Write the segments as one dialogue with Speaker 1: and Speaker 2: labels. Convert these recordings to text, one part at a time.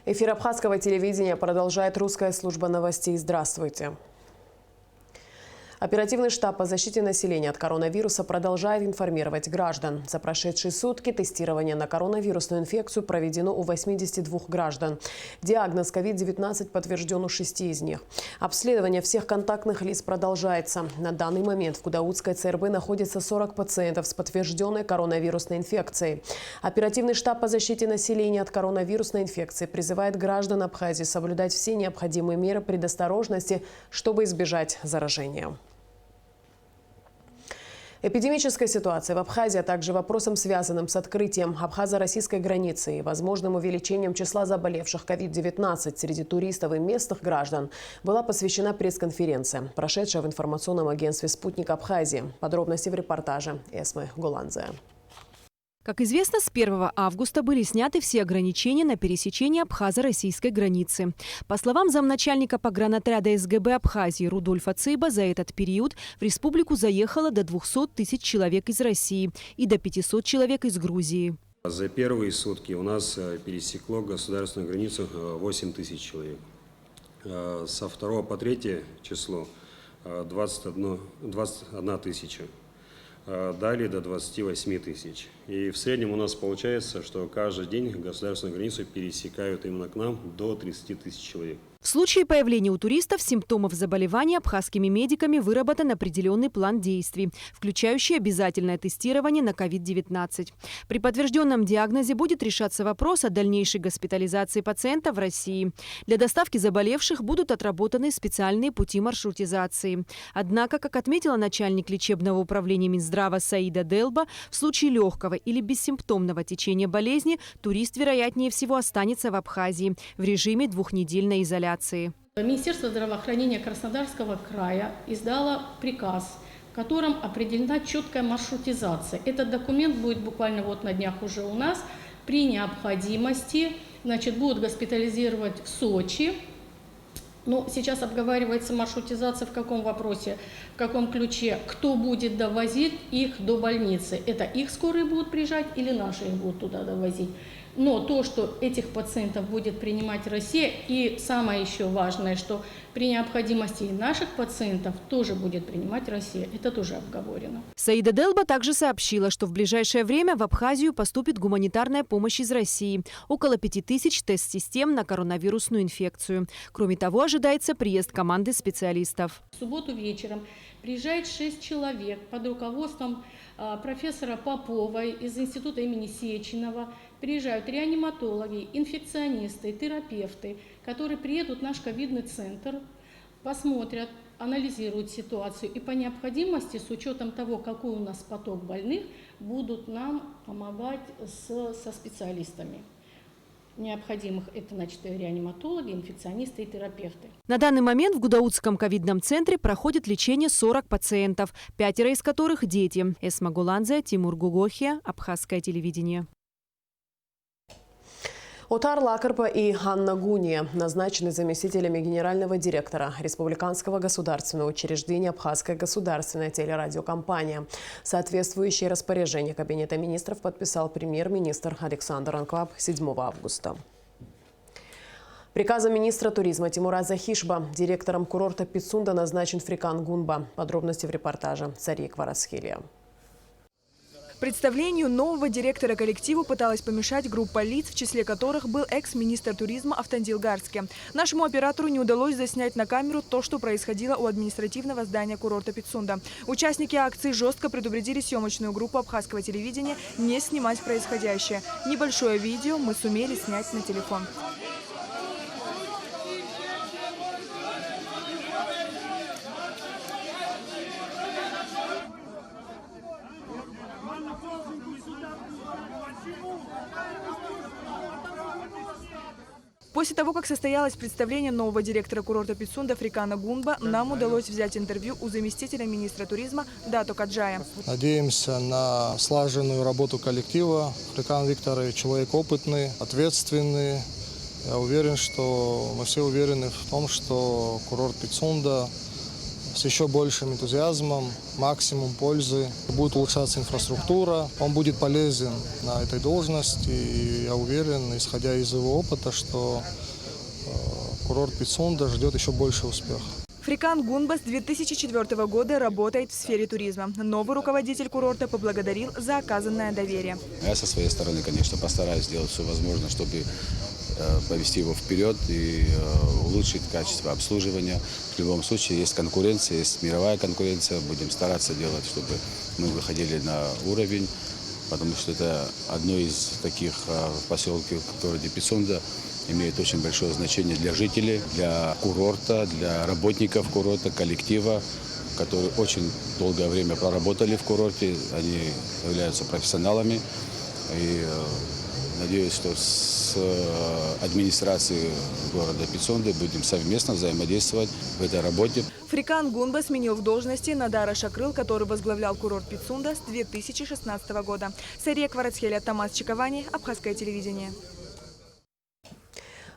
Speaker 1: Эфир абхазского телевидения продолжает русская служба новостей. Здравствуйте. Оперативный штаб по защите населения от коронавируса продолжает информировать граждан. За прошедшие сутки тестирование на коронавирусную инфекцию проведено у 82 граждан. Диагноз COVID-19 подтвержден у 6 из них. Обследование всех контактных лиц продолжается. На данный момент в Гудаутской ЦРБ находится 40 пациентов с подтвержденной коронавирусной инфекцией. Оперативный штаб по защите населения от коронавирусной инфекции призывает граждан Абхазии соблюдать все необходимые меры предосторожности, чтобы избежать заражения. Эпидемическая ситуация в Абхазии, а также вопросам, связанным с открытием абхазо-российской границы и возможным увеличением числа заболевших COVID-19 среди туристов и местных граждан, была посвящена пресс-конференция, прошедшая в информационном агентстве «Спутник Абхазии». Подробности в репортаже Эсмы Гуланзе.
Speaker 2: Как известно, с 1 августа были сняты все ограничения на пересечение абхазо-российской границы. По словам замначальника погранотряда СГБ Абхазии Рудольфа Цыба, за этот период в республику заехало до 200 тысяч человек из России и до 500 человек из Грузии.
Speaker 3: За первые сутки у нас пересекло государственную границу 8 тысяч человек. Со 2 по 3 число 21 тысяча. Далее до 28 тысяч. И в среднем у нас получается, что каждый день государственную границу пересекают именно к нам до 30 тысяч человек.
Speaker 2: В случае появления у туристов симптомов заболевания абхазскими медиками выработан определенный план действий, включающий обязательное тестирование на COVID-19. При подтвержденном диагнозе будет решаться вопрос о дальнейшей госпитализации пациента в России. Для доставки заболевших будут отработаны специальные пути маршрутизации. Однако, как отметила начальник лечебного управления Минздрава Саида Делба, в случае легкого или бессимптомного течения болезни турист, вероятнее всего, останется в Абхазии в режиме двухнедельной изоляции.
Speaker 4: Министерство здравоохранения Краснодарского края издало приказ, в котором определена четкая маршрутизация. Этот документ будет буквально вот на днях уже у нас. При необходимости, будут госпитализировать в Сочи. Но сейчас обговаривается маршрутизация в каком вопросе, в каком ключе, кто будет довозить их до больницы. Это их скорые будут приезжать или наши их будут туда довозить. Но то, что этих пациентов будет принимать Россия, и самое еще важное, что при необходимости и наших пациентов тоже будет принимать Россия. Это тоже обговорено.
Speaker 2: Саида Делба также сообщила, что в ближайшее время в Абхазию поступит гуманитарная помощь из России. Около 5000 тест-систем на коронавирусную инфекцию. Кроме того, ожидается приезд команды специалистов.
Speaker 4: В субботу вечером приезжает 6 человек под руководством профессора Поповой из института имени Сеченова. Приезжают реаниматологи, инфекционисты, терапевты, которые приедут в наш ковидный центр, посмотрят, анализируют ситуацию и по необходимости, с учетом того, какой у нас поток больных, будут нам помогать со специалистами. Необходимых это, реаниматологи, инфекционисты и терапевты.
Speaker 2: На данный момент в Гудаутском ковидном центре проходит лечение 40 пациентов, 5 из которых – дети. Эсма Гуланзе, Тимур Гугохия, Абхазское телевидение.
Speaker 1: Отар Лакарпа и Анна Гуния назначены заместителями генерального директора Республиканского государственного учреждения «Абхазская государственная телерадиокомпания». Соответствующее распоряжение Кабинета министров подписал премьер-министр Александр Анкваб 7 августа. Приказом министра туризма Тимура Захишба директором курорта Пицунда назначен Фрикан Гунба. Подробности в репортаже Цари Кварасхилия.
Speaker 5: Представлению нового директора коллективу пыталась помешать группа лиц, в числе которых был экс-министр туризма Автандил Гарский. Нашему оператору не удалось заснять на камеру то, что происходило у административного здания курорта Пицунда. Участники акции жестко предупредили съемочную группу абхазского телевидения не снимать происходящее. Небольшое видео мы сумели снять на телефон. После того, как состоялось представление нового директора курорта Пицунда Фрикана Гунба, нам удалось взять интервью у заместителя министра туризма Дато Каджая.
Speaker 6: Надеемся на слаженную работу коллектива. Фрикан Викторович человек опытный, ответственный. Я уверен, что мы все уверены в том, что курорт Пицунда с еще большим энтузиазмом, максимум пользы. Будет улучшаться инфраструктура, он будет полезен на этой должности. И я уверен, исходя из его опыта, что курорт Пицунда ждет еще больше успеха.
Speaker 5: Фрикан Гунба с 2004 года работает в сфере туризма. Новый руководитель курорта поблагодарил за оказанное доверие.
Speaker 7: Я со своей стороны, конечно, постараюсь сделать все возможное, чтобы повести его вперед и улучшить качество обслуживания. В любом случае есть конкуренция, есть мировая конкуренция. Будем стараться делать, чтобы мы выходили на уровень, потому что это одно из таких поселков в городе Пицунда. Имеет очень большое значение для жителей, для курорта, для работников курорта, коллектива, которые очень долгое время проработали в курорте. Они являются профессионалами. И надеюсь, что с администрацией города Пицунды будем совместно взаимодействовать в этой работе.
Speaker 5: Фрикан Гунба сменил в должности Надара Шакрыл, который возглавлял курорт Пицунда с 2016 года. Сария Кварацхеля, Тамас Чиковани, Абхазское телевидение.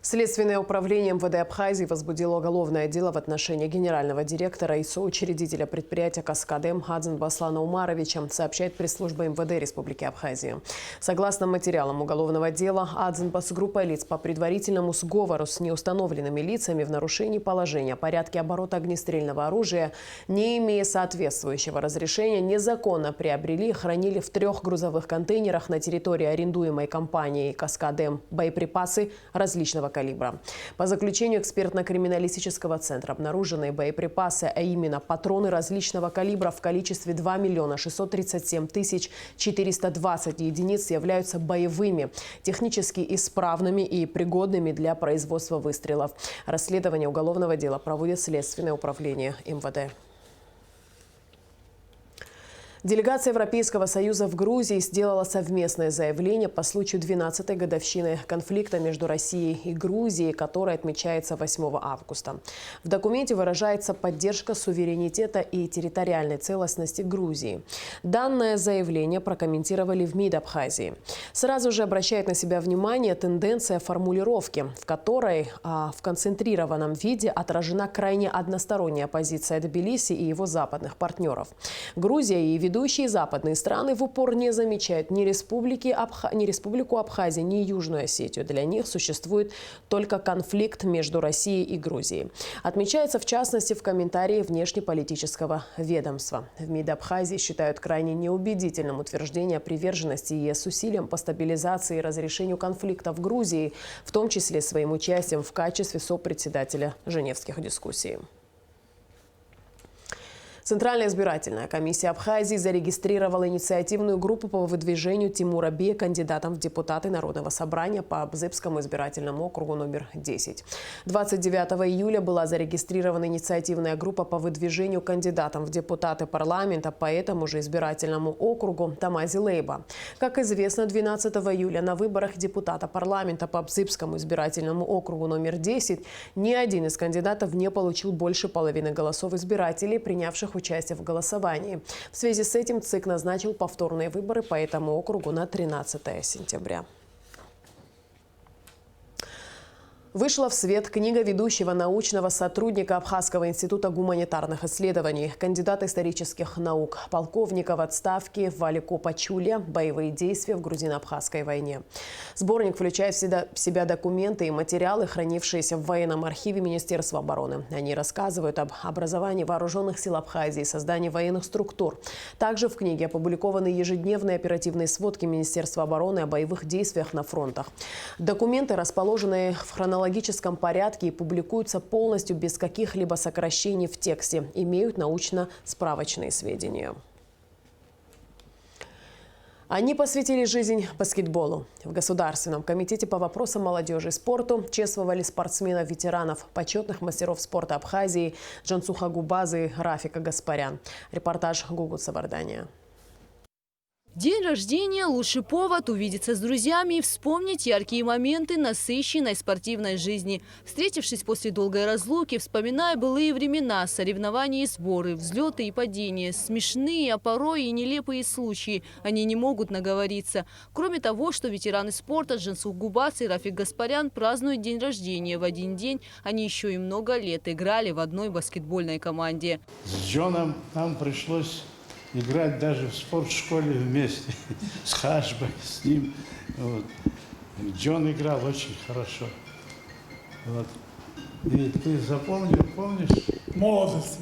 Speaker 1: Следственное управление МВД Абхазии возбудило уголовное дело в отношении генерального директора и соучредителя предприятия «Каскадем» Адзенба Аслана Умаровича, сообщает пресс-служба МВД Республики Абхазия. Согласно материалам уголовного дела, Адзенба с группой лиц по предварительному сговору с неустановленными лицами в нарушении положения о порядке оборота огнестрельного оружия, не имея соответствующего разрешения, незаконно приобрели и хранили в 3 грузовых контейнерах на территории арендуемой компанией «Каскадем» боеприпасы различного калибра. По заключению экспертно-криминалистического центра, обнаруженные боеприпасы, а именно патроны различного калибра в количестве 2 637 420 единиц, являются боевыми, технически исправными и пригодными для производства выстрелов. Расследование уголовного дела проводит Следственное управление МВД. Делегация Европейского Союза в Грузии сделала совместное заявление по случаю 12-й годовщины конфликта между Россией и Грузией, который отмечается 8 августа. В документе выражается поддержка суверенитета и территориальной целостности Грузии. Данное заявление прокомментировали в МИД Абхазии. Сразу же обращает на себя внимание тенденция формулировки, в которой в концентрированном виде отражена крайне односторонняя позиция Тбилиси и его западных партнеров. Грузия и ведущие западные страны в упор не замечают ни Республику Абхазия, ни Южную Осетию. Для них существует только конфликт между Россией и Грузией. Отмечается, в частности, в комментарии внешнеполитического ведомства. В МИД Абхазии считают крайне неубедительным утверждение о приверженности ЕС усилиям по стабилизации и разрешению конфликта в Грузии, в том числе своим участием в качестве сопредседателя Женевских дискуссий. Центральная избирательная комиссия Абхазии зарегистрировала инициативную группу по выдвижению Тимура Бея кандидатом в депутаты Народного собрания по Абзыбскому избирательному округу номер 10. 29 июля была зарегистрирована инициативная группа по выдвижению кандидатом в депутаты парламента по этому же избирательному округу Тамази Лейба. Как известно, 12 июля на выборах депутата парламента по Абзыбскому избирательному округу номер 10 ни один из кандидатов не получил больше половины голосов избирателей, принявших участие в голосовании. В связи с этим ЦИК назначил повторные выборы по этому округу на 13 сентября. Вышла в свет книга ведущего научного сотрудника Абхазского института гуманитарных исследований, кандидата исторических наук, полковника в отставке Валико Пачуля «Боевые действия в грузино-абхазской войне». Сборник включает в себя документы и материалы, хранившиеся в военном архиве Министерства обороны. Они рассказывают об образовании вооруженных сил Абхазии, создании военных структур. Также в книге опубликованы ежедневные оперативные сводки Министерства обороны о боевых действиях на фронтах. Документы, расположенные в хронологическом порядке и публикуются полностью без каких-либо сокращений в тексте, имеют научно-справочные сведения. Они посвятили жизнь баскетболу. В Государственном комитете по вопросам молодежи и спорту чествовали спортсменов-ветеранов, почетных мастеров спорта Абхазии Джансуха Губазы и Рафика Гаспарян. Репортаж Гугут Сабардания.
Speaker 8: День рождения – лучший повод увидеться с друзьями и вспомнить яркие моменты насыщенной спортивной жизни. Встретившись после долгой разлуки, вспоминая былые времена, соревнования и сборы, взлеты и падения, смешные, а порой и нелепые случаи. Они не могут наговориться. Кроме того, что ветераны спорта Джансух Губас и Рафик Гаспарян празднуют день рождения в один день, они еще и много лет играли в одной баскетбольной команде.
Speaker 9: С Джоном нам пришлось играть даже в спортшколе вместе, с Хашбой, с ним. Вот. Джон играл очень хорошо. Вот. И ты запомнил, помнишь?
Speaker 10: Молодость,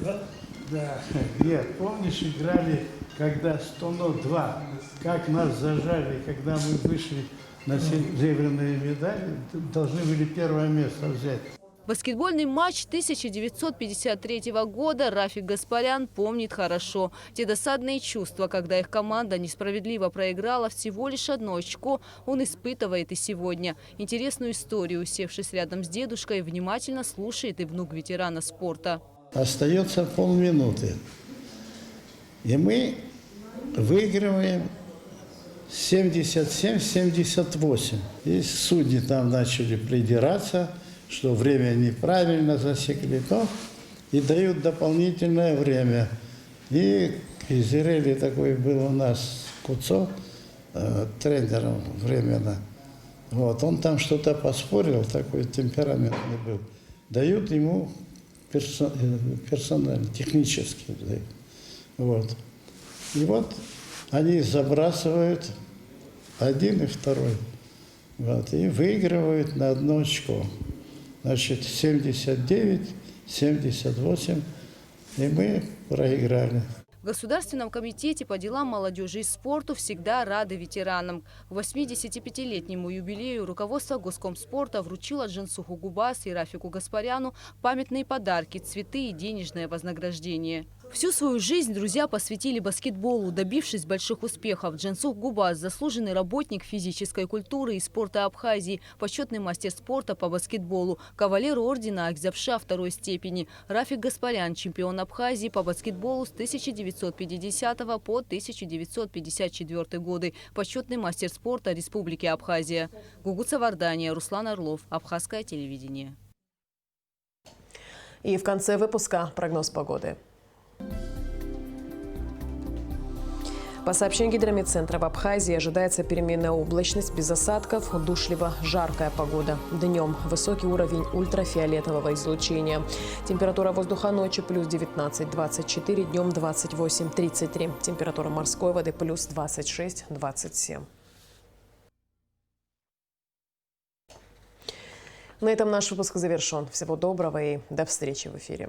Speaker 10: да?
Speaker 9: Да. Нет, помнишь, играли, когда 102, как нас зажали, когда мы вышли на серебряные медали, должны были первое место взять.
Speaker 8: Баскетбольный матч 1953 года Рафик Гаспарян помнит хорошо. Те досадные чувства, когда их команда несправедливо проиграла всего лишь 1 очко, он испытывает и сегодня. Интересную историю, усевшись рядом с дедушкой, внимательно слушает и внук ветерана спорта.
Speaker 11: Остается полминуты. И мы выигрываем 77-78. И судьи там начали придираться, что время неправильно засекли, то и дают дополнительное время. И из Израиля такой был у нас Куцо, тренером временно. Вот, он там что-то поспорил, такой темпераментный был. Дают ему персонально, технически. Вот. И вот они забрасывают 1 и 2. Вот, и выигрывают на 1 очко. Значит, 79-78, и мы проиграли.
Speaker 8: В Государственном комитете по делам молодежи и спорту всегда рады ветеранам. К 85-летнему юбилею руководство Госкомспорта вручило Джансуху Губас и Рафику Гаспаряну памятные подарки, цветы и денежное вознаграждение. Всю свою жизнь друзья посвятили баскетболу, добившись больших успехов. Джансух Губас – заслуженный работник физической культуры и спорта Абхазии, почетный мастер спорта по баскетболу, кавалер ордена Акзябша 2 степени. Рафик Гаспарян – чемпион Абхазии по баскетболу с 1950 по 1954 годы, почетный мастер спорта Республики Абхазия. Гугуца Вардания, Руслан Орлов, Абхазское телевидение.
Speaker 1: И в конце выпуска прогноз погоды. По сообщению Гидрометцентра, в Абхазии ожидается переменная облачность без осадков, удушливо жаркая погода. Днем высокий уровень ультрафиолетового излучения. Температура воздуха ночью плюс 19-24, днем 28-33. Температура морской воды плюс 26-27. На этом наш выпуск завершен. Всего доброго и до встречи в эфире.